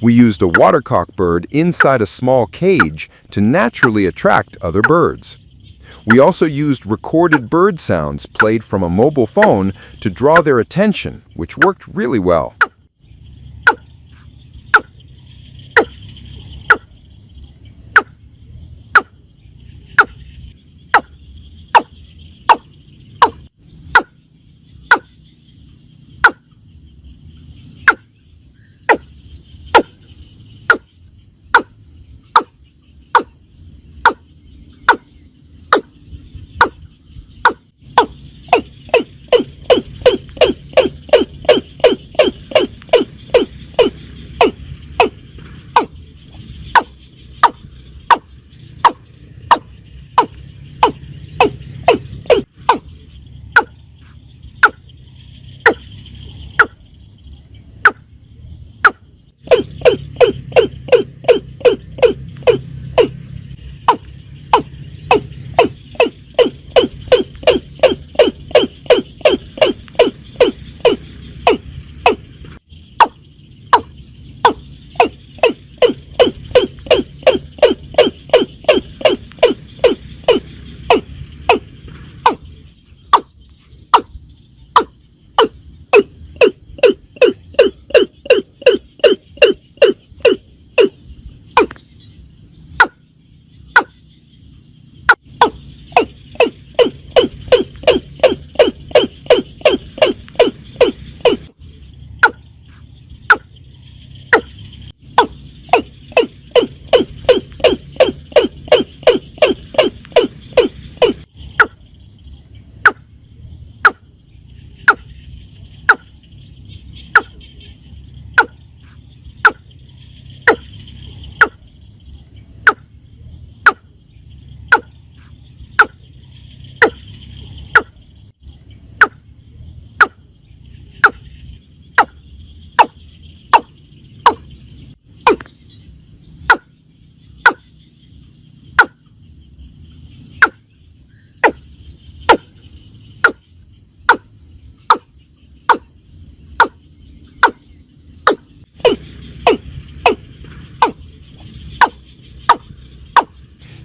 We used a WaterCock bird inside a small cage to naturally attract other birds. We also used recorded bird sounds played from a mobile phone to draw their attention, which worked really well.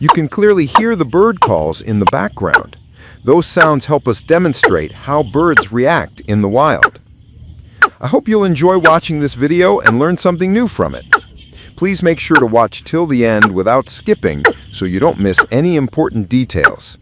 You can clearly hear the bird calls in the background. Those sounds help us demonstrate how birds react in the wild. I hope you'll enjoy watching this video and learn something new from it. Please make sure to watch till the end without skipping so you don't miss any important details.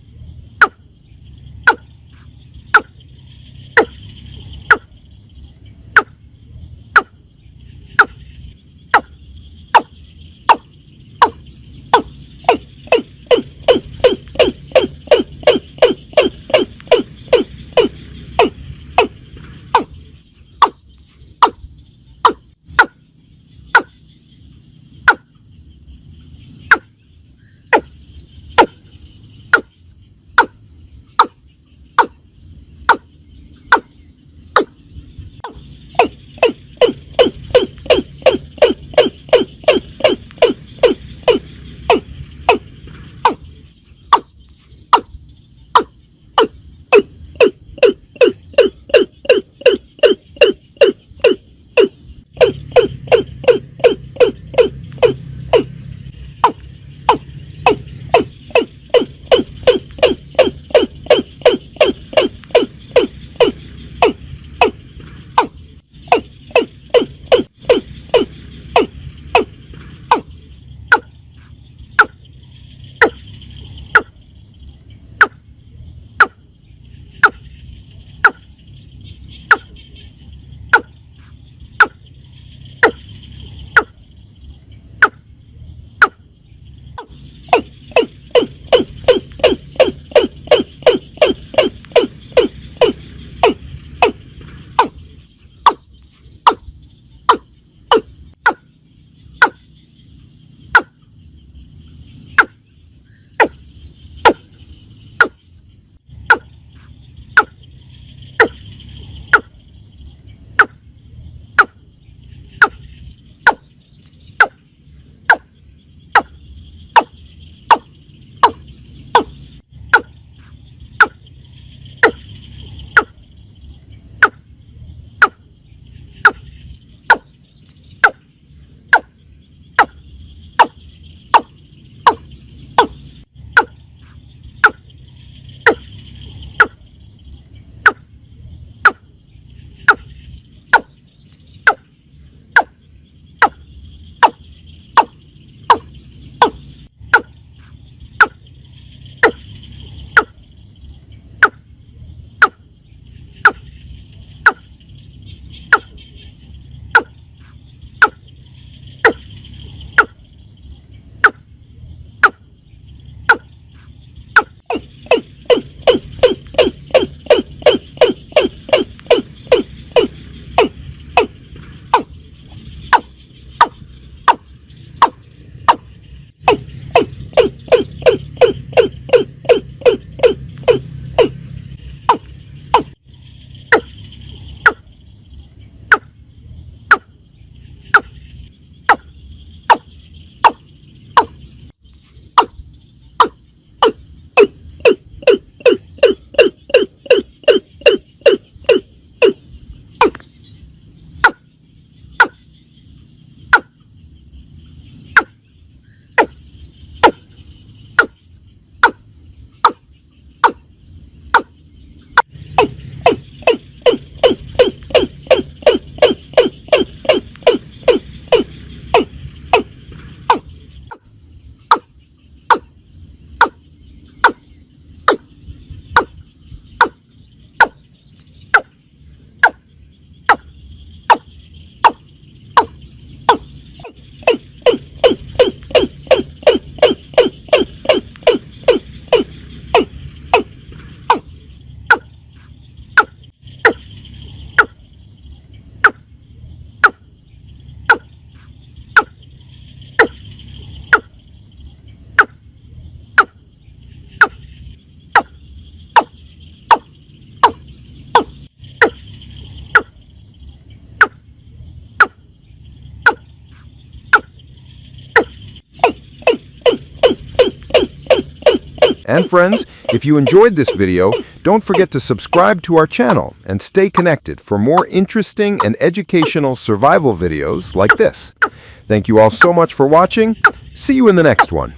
And friends, if you enjoyed this video, don't forget to subscribe to our channel and stay connected for more interesting and educational survival videos like this. Thank you all so much for watching. See you in the next one.